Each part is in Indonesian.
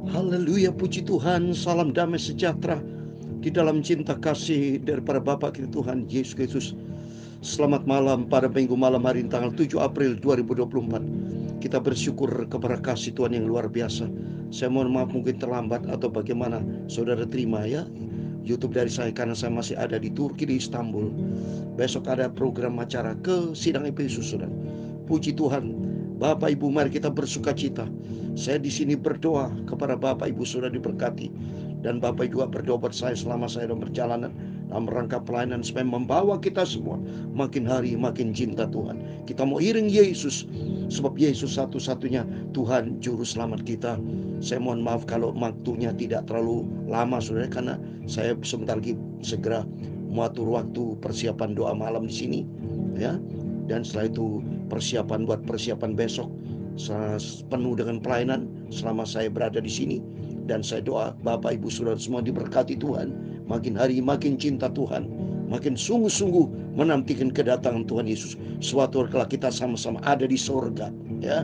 Haleluya, puji Tuhan, salam damai sejahtera di dalam cinta kasih daripada Bapa kita Tuhan Yesus Kristus. Selamat malam pada minggu malam hari ini tanggal 7 April 2024. Kita bersyukur kepada kasih Tuhan yang luar biasa. Saya mohon maaf mungkin terlambat atau bagaimana, saudara terima ya YouTube dari saya karena saya masih ada di Turki, di Istanbul. Besok ada program acara ke Sidang Efesus, saudara. Puji Tuhan. Bapak Ibu, mari kita bersuka cita. Saya di sini berdoa kepada Bapak Ibu sudah diberkati, dan Bapak juga berdoa buat saya selama saya dalam perjalanan dalam rangka pelayanan supaya membawa kita semua makin hari makin cinta Tuhan. Kita mau iring Yesus, sebab Yesus satu-satunya Tuhan juru selamat kita. Saya mohon maaf kalau waktunya tidak terlalu lama, saudara, karena saya sebentar lagi segera mengatur waktu persiapan doa malam di sini, ya. Dan setelah itu persiapan buat persiapan besok penuh dengan pelayanan selama saya berada di sini. Dan saya doa Bapak Ibu Saudara semua diberkati Tuhan, makin hari makin cinta Tuhan, makin sungguh-sungguh menantikan kedatangan Tuhan Yesus. Suatu hari kelak kita sama-sama ada di surga, ya.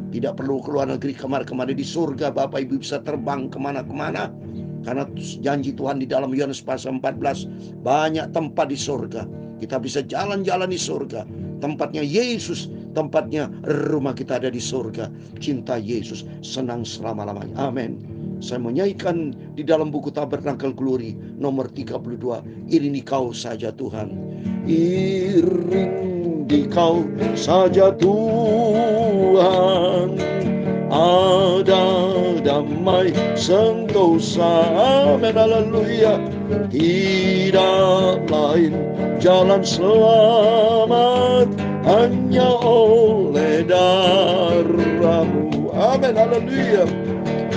Tidak perlu keluar negeri kemana-kemana, di surga Bapak Ibu bisa terbang kemana-kemana. Karena janji Tuhan di dalam Yohanes pasal 14, banyak tempat di surga. Kita bisa jalan-jalan di surga. Tempatnya Yesus, tempatnya rumah kita ada di surga. Cinta Yesus senang selama-lamanya. Amin. Saya menyanyikan di dalam buku Tabernakel Glory nomor 32, iringi kau saja Tuhan. Iringi kau saja Tuhan, ada damai sentosa. Amin, haleluya. Tidak lain jalan selamat hanya oleh darah-Mu. Amin, haleluya.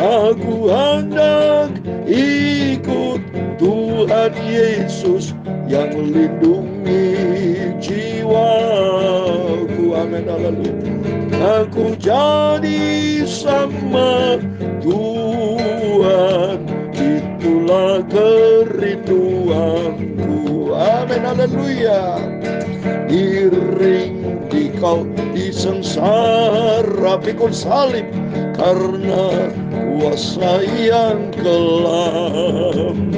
Aku hendak ikut Tuhan Yesus yang melindungi jiwaku. Amin, haleluya. Aku jadi sama Tuhan, itulah kerinduanku. Amin, haleluya. Iringi kau di sengsara pikul salib, karena kuasa yang kelam.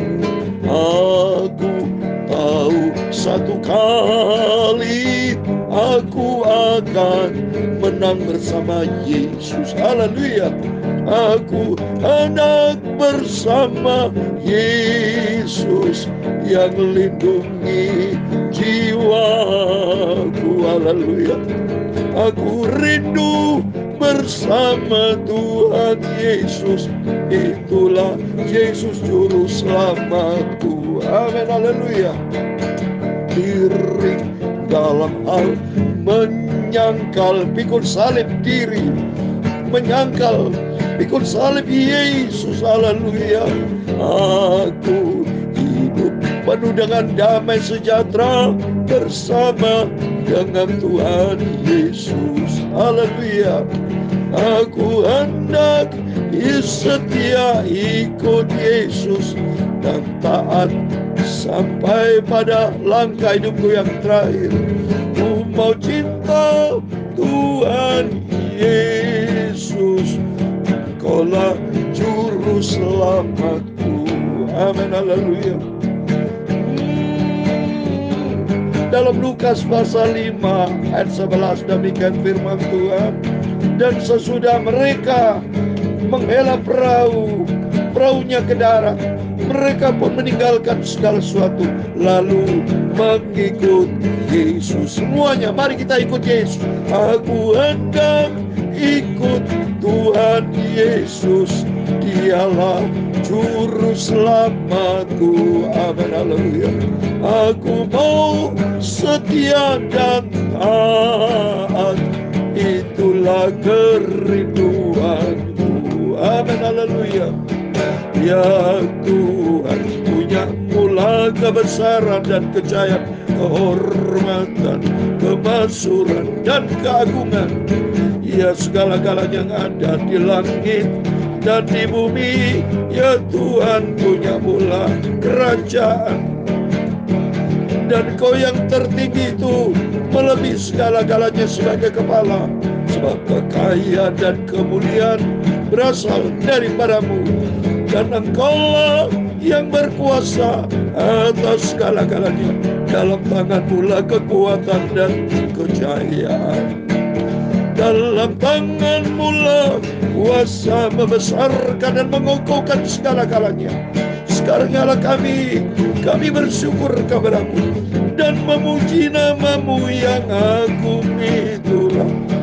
Aku tahu satu kali aku akan menang bersama Yesus. Haleluya. Aku hendak bersama Yesus yang melindungi jiwaku. Haleluya. Aku rindu bersama Tuhan Yesus, itulah Yesus juru selamatku. Amin, haleluya. Iring dalam hal menyangkal pikul salib diri, menyangkal pikul salib Yesus. Haleluya. Aku hidup penuh dengan damai sejahtera bersama dengan Tuhan Yesus. Haleluya. Aku hendak setia ikut Yesus dan taat sampai pada langkah hidupku yang terakhir. Ku mau cinta Tuhan Yesus, Engkaulah juru selamatku. Amin, haleluya. Dalam Lukas pasal 5 ayat 11 demikian firman Tuhan. Dan sesudah mereka menghela perahunya ke darat, mereka pun meninggalkan segala sesuatu lalu mengikut Yesus. Semuanya mari kita ikut Yesus. Aku hendak ikut Tuhan Yesus, Dialah juru selamatku. Amin, haleluya. Aku mau setia dan taat, itulah kerinduanku. Amin, haleluya. Ya Tuhan, punya mula kebesaran dan kejayaan, kehormatan, kemasyhuran dan keagungan. Ya segala-galanya yang ada di langit dan di bumi. Ya Tuhan, punya mula kerajaan, dan Kau yang tertinggi itu melebihi segala-galanya sebagai kepala. Sebab kekayaan dan kemuliaan berasal daripadamu, dan Engkaulah yang berkuasa atas segala-galanya. Dalam tangan-Mu lah kekuatan dan kejayaan. Dalam tangan-Mu lah kuasa membesarkan dan mengukuhkan segala-galanya. Sekarang Allah kami bersyukur kepada-Mu dan memuji nama-Mu yang agung.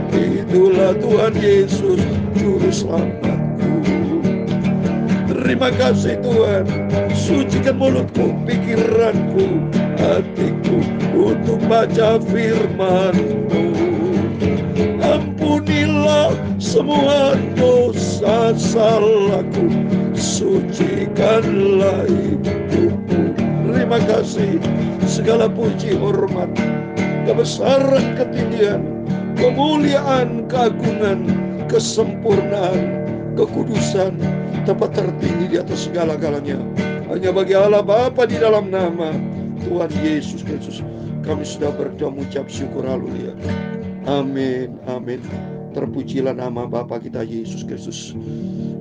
Itulah Tuhan Yesus Juru Selamatku. Terima kasih Tuhan, sucikan mulutku, pikiranku, hatiku untuk baca firman-Mu. Ampunilah semua dosa salahku, sucikanlah hidupku. Terima kasih, segala puji, hormat, kebesaran, ketinggian, kemuliaan, keagungan, kesempurnaan, kekudusan, tempat tertinggi di atas segala-galanya hanya bagi Allah Bapa di dalam nama Tuhan Yesus Kristus. Kami sudah berdoa mengucap syukur, haleluya. Amin, amin. Terpujilah nama Bapa kita Yesus Kristus.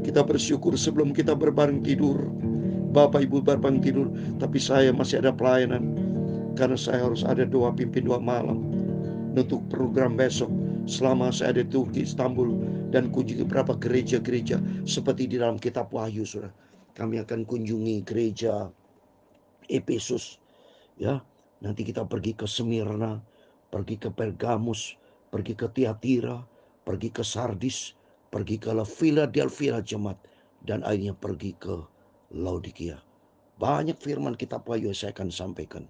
Kita bersyukur sebelum kita berbareng tidur, Bapak Ibu berbareng tidur, tapi saya masih ada pelayanan, karena saya harus ada doa pimpin doa malam untuk program besok. Selama saya ada di Turki, Istanbul, dan kunjungi beberapa gereja-gereja seperti di dalam kitab Wahyu, saudara. Kami akan kunjungi gereja Efesus, ya. Nanti kita pergi ke Smyrna, pergi ke Pergamus, pergi ke Tiatira, pergi ke Sardis, pergi ke Philadelphia jemaat, dan akhirnya pergi ke Laodikia. Banyak firman kitab Wahyu saya akan sampaikan.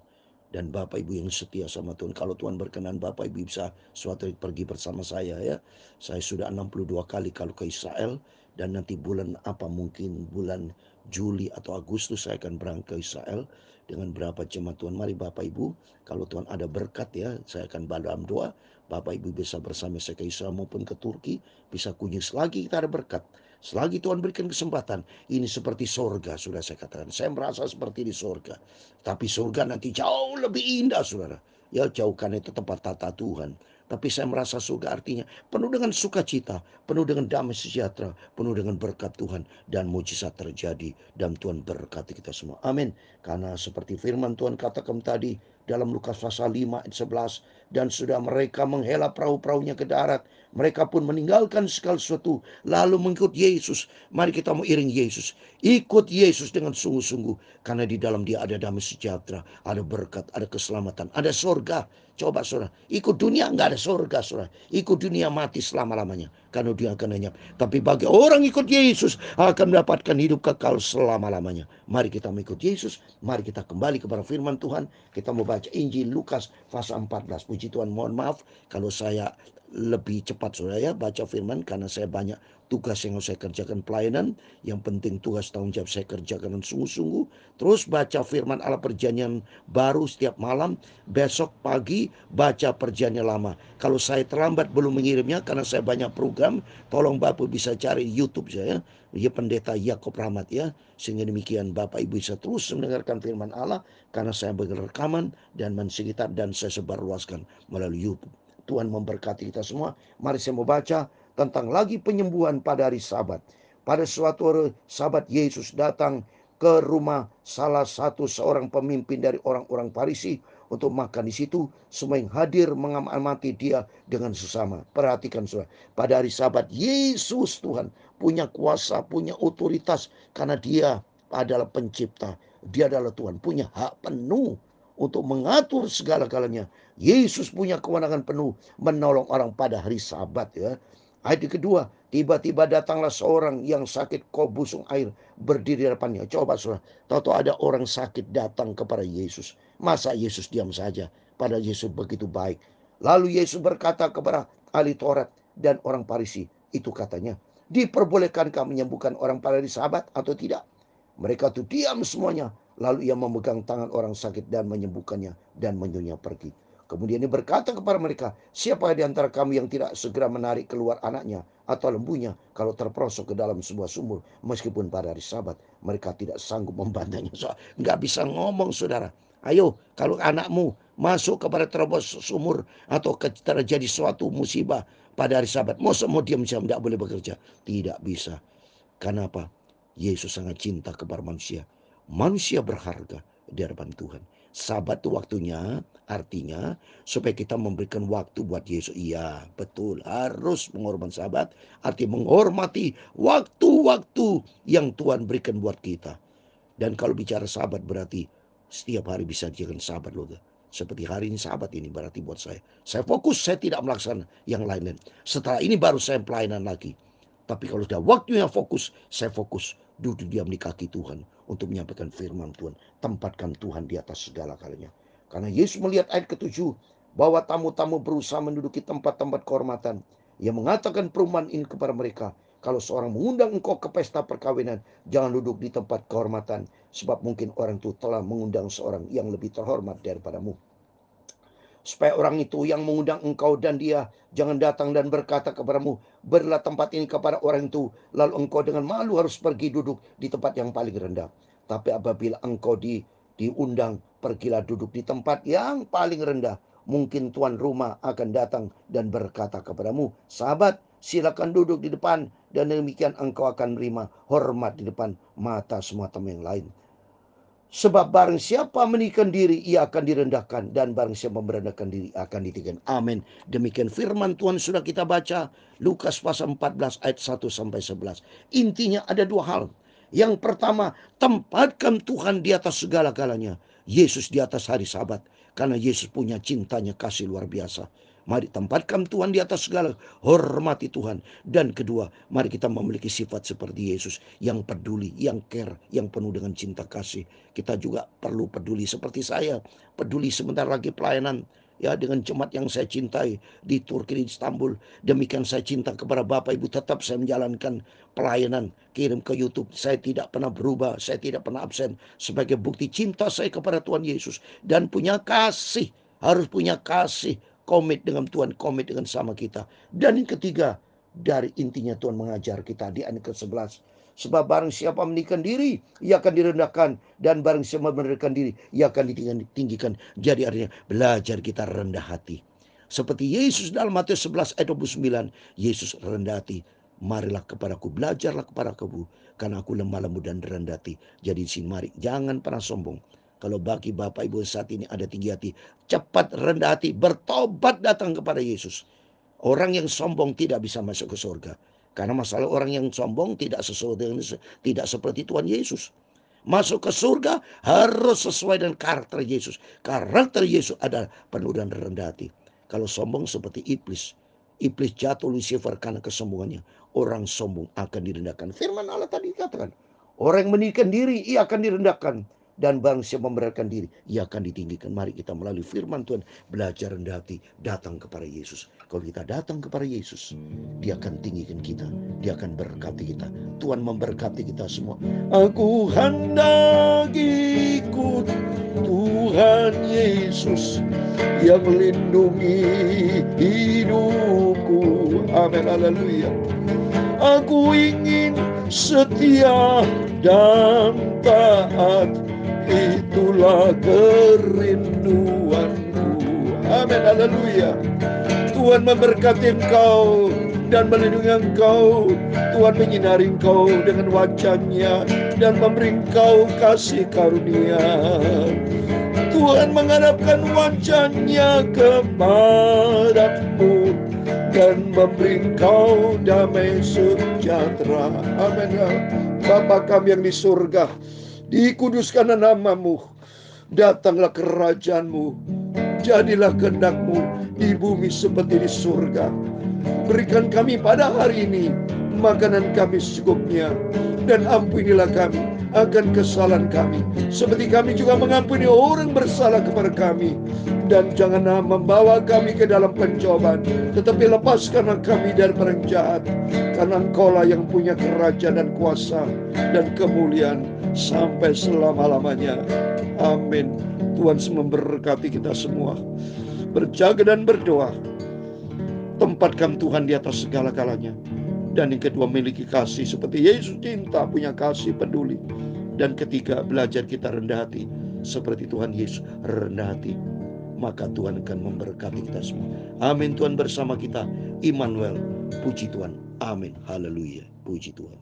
Dan Bapak Ibu yang setia sama Tuhan, kalau Tuhan berkenan, Bapak Ibu bisa suatu hari pergi bersama saya, ya. Saya sudah 62 kali kalau ke Israel, dan nanti bulan mungkin bulan Juli atau Agustus saya akan berangkat ke Israel dengan berapa jemaat Tuhan. Mari Bapak Ibu, kalau Tuhan ada berkat, ya, saya akan dalam doa. Bapak Ibu bisa bersama saya ke Israel maupun ke Turki, bisa kunjung selagi kita ada berkat. Selagi Tuhan berikan kesempatan, ini seperti sorga, sudah saya katakan. Saya merasa seperti di sorga. Tapi surga nanti jauh lebih indah, saudara. Ya, jauhkan itu tempat tata Tuhan. Tapi saya merasa surga artinya penuh dengan sukacita, penuh dengan damai sejahtera, penuh dengan berkat Tuhan, dan mujizat terjadi, dan Tuhan berkati kita semua. Amin. Karena seperti firman Tuhan katakan tadi dalam Lukas pasal 5 ayat 11, dan sudah mereka menghela perahu-perahunya ke darat, mereka pun meninggalkan segala sesuatu lalu mengikut Yesus. Mari kita mau iring Yesus, ikut Yesus dengan sungguh-sungguh, karena di dalam Dia ada damai sejahtera, ada berkat, ada keselamatan, ada surga. Coba saudara, ikut dunia nggak ada surga, saudara. Ikut dunia mati selama-lamanya, karena dia akan lenyap. Tapi bagi orang ikut Yesus akan mendapatkan hidup kekal selama-lamanya. Mari kita mengikut Yesus. Mari kita kembali kepada firman Tuhan. Kita mau baca Injil Lukas pasal 14. Puji Tuhan, mohon maaf kalau saya lebih cepat, saudara, ya, baca firman, karena saya banyak tugas yang harus saya kerjakan, pelayanan. Yang penting tugas tanggung jawab saya kerjakan dengan sungguh-sungguh. Terus baca firman Allah perjanjian baru setiap malam. Besok pagi baca perjanjian lama. Kalau saya terlambat belum mengirimnya karena saya banyak program, tolong Bapak bisa cari di YouTube saya, ya, Pendeta Yakob Rahmat, ya. Sehingga demikian Bapak Ibu bisa terus mendengarkan firman Allah, karena saya berrekaman dan mensekitar dan saya sebarluaskan melalui YouTube. Tuhan memberkati kita semua. Mari saya mau baca tentang lagi penyembuhan pada hari Sabat. Pada suatu hari Sabat, Yesus datang ke rumah salah satu seorang pemimpin dari orang-orang Farisi untuk makan di situ. Semua yang hadir mengamati dia dengan sesama. Perhatikan saudara, pada hari Sabat Yesus Tuhan punya kuasa, punya otoritas, karena dia adalah pencipta, dia adalah Tuhan, punya hak penuh untuk mengatur segala-galanya. Yesus punya kewenangan penuh menolong orang pada hari Sabat, ya. Ayat kedua, tiba-tiba datanglah seorang yang sakit kau busung air berdiri di hadapannya. Coba saudara, tahu ada orang sakit datang kepada Yesus. Masa Yesus diam saja? Padahal Yesus begitu baik. Lalu Yesus berkata kepada ahli Taurat dan orang Farisi, itu katanya, diperbolehkankah menyembuhkan orang pada hari Sabat atau tidak? Mereka tuh diam semuanya. Lalu ia memegang tangan orang sakit dan menyembuhkannya dan menyuruhnya pergi. Kemudian dia berkata kepada mereka, siapa di antara kamu yang tidak segera menarik keluar anaknya atau lembunya kalau terperosok ke dalam sebuah sumur meskipun pada hari Sabat? Mereka tidak sanggup membantahnya. Nggak bisa ngomong, saudara. Ayo, kalau anakmu masuk kepada terobos sumur atau terjadi suatu musibah pada hari Sabat, mau diam saja, tidak boleh bekerja. Tidak bisa. Karena apa? Yesus sangat cinta kepada manusia. Manusia berharga di hadapan Tuhan. Sabat itu waktunya, artinya supaya kita memberikan waktu buat Yesus. Iya, betul. Harus menghormati Sabat, artinya menghormati waktu-waktu yang Tuhan berikan buat kita. Dan kalau bicara Sabat berarti setiap hari bisa dijadikan Sabat loh. Seperti hari ini Sabat ini berarti buat saya. Saya fokus, saya tidak melaksanakan yang lain-lain. Setelah ini baru saya pelayanan lagi. Tapi kalau sudah waktunya fokus, saya fokus duduk diam di kaki Tuhan untuk menyampaikan firman Tuhan. Tempatkan Tuhan di atas segala kalanya. Karena Yesus melihat ayat ke-7 bahwa tamu-tamu berusaha menduduki tempat-tempat kehormatan. Ia mengatakan perumpamaan ini kepada mereka. Kalau seorang mengundang engkau ke pesta perkawinan, jangan duduk di tempat kehormatan. Sebab mungkin orang itu telah mengundang seorang yang lebih terhormat daripadamu. Supaya orang itu yang mengundang engkau dan dia jangan datang dan berkata kepadamu, berilah tempat ini kepada orang itu, lalu engkau dengan malu harus pergi duduk di tempat yang paling rendah. Tapi apabila engkau diundang, pergilah duduk di tempat yang paling rendah. Mungkin tuan rumah akan datang dan berkata kepadamu, sahabat, silakan duduk di depan, dan demikian engkau akan menerima hormat di depan mata semua teman yang lain. Sebab barang siapa meninggikan diri, ia akan direndahkan. Dan barang siapa merendahkan diri, akan ditinggikan. Amin. Demikian firman Tuhan sudah kita baca. Lukas pasal 14 ayat 1-11. Intinya ada dua hal. Yang pertama, tempatkan Tuhan di atas segala-galanya. Yesus di atas hari Sabat. Karena Yesus punya cintanya, kasih luar biasa. Mari tempatkan Tuhan di atas segala, hormati Tuhan. Dan kedua, mari kita memiliki sifat seperti Yesus, yang peduli, yang care, yang penuh dengan cinta kasih. Kita juga perlu peduli seperti saya, peduli sebentar lagi pelayanan ya dengan jemaat yang saya cintai di Turki, di Istanbul. Demikian saya cinta kepada Bapak Ibu, tetap saya menjalankan pelayanan, kirim ke YouTube. Saya tidak pernah berubah, saya tidak pernah absen, sebagai bukti cinta saya kepada Tuhan Yesus. Dan punya kasih, harus punya kasih, komit dengan Tuhan, komit dengan sama kita. Dan yang ketiga, dari intinya Tuhan mengajar kita di ayat ke-11. Sebab barang siapa meninggikan diri, ia akan direndahkan. Dan barang siapa merendahkan diri, ia akan ditinggikan. Jadi artinya belajar kita rendah hati. Seperti Yesus dalam Matius 11 ayat 29. Yesus rendah hati. Marilah kepadaku, belajarlah kepadaku, karena aku lemah lembut dan rendah hati. Jadi di sini mari, jangan pernah sombong. Kalau bagi Bapak Ibu saat ini ada tinggi hati, cepat rendah hati, bertobat datang kepada Yesus. Orang yang sombong tidak bisa masuk ke surga. Karena masalah orang yang sombong tidak seperti Tuhan Yesus. Masuk ke surga harus sesuai dengan karakter Yesus. Karakter Yesus adalah penuh dan rendah hati. Kalau sombong seperti iblis. Iblis jatuh Lucifer karena kesombongannya. Orang sombong akan direndahkan. Firman Allah tadi katakan, orang yang meninggikan diri, ia akan direndahkan. Dan barang siapa memberatkan diri, ia akan ditinggikan. Mari kita melalui firman Tuhan belajar rendah hati, datang kepada Yesus. Kalau kita datang kepada Yesus, dia akan tinggikan kita, dia akan berkati kita. Tuhan memberkati kita semua. Aku hendak ikut Tuhan Yesus yang melindungi hidupku. Amin, haleluya. Aku ingin setia dan taat, itulah kerinduanku. Amin, haleluya. Tuhan memberkati engkau dan melindungi engkau. Tuhan menyinari engkau dengan wajah-Nya dan memberi engkau kasih karunia. Tuhan menghadapkan wajah-Nya kepadamu dan memberi engkau damai sejahtera. Amin. Bapa kami yang di surga, dikuduskanlah nama-Mu, datanglah kerajaan-Mu, jadilah kehendak-Mu di bumi seperti di surga. Berikan kami pada hari ini makanan kami secukupnya, dan ampunilah kami akan kesalahan kami, seperti kami juga mengampuni orang bersalah kepada kami. Dan janganlah membawa kami ke dalam pencobaan, tetapi lepaskanlah kami dari orang jahat. Karena Engkaulah yang punya kerajaan dan kuasa dan kemuliaan sampai selama-lamanya. Amin. Tuhan memberkati kita semua. Berjaga dan berdoa. Tempatkan Tuhan di atas segala-galanya. Dan yang kedua, miliki kasih seperti Yesus cinta, punya kasih, peduli. Dan ketiga, belajar kita rendah hati. seperti Tuhan Yesus rendah hati, maka Tuhan akan memberkati kita semua. Amin. Tuhan bersama kita, Immanuel. Puji Tuhan. Amin. Haleluya. Puji Tuhan.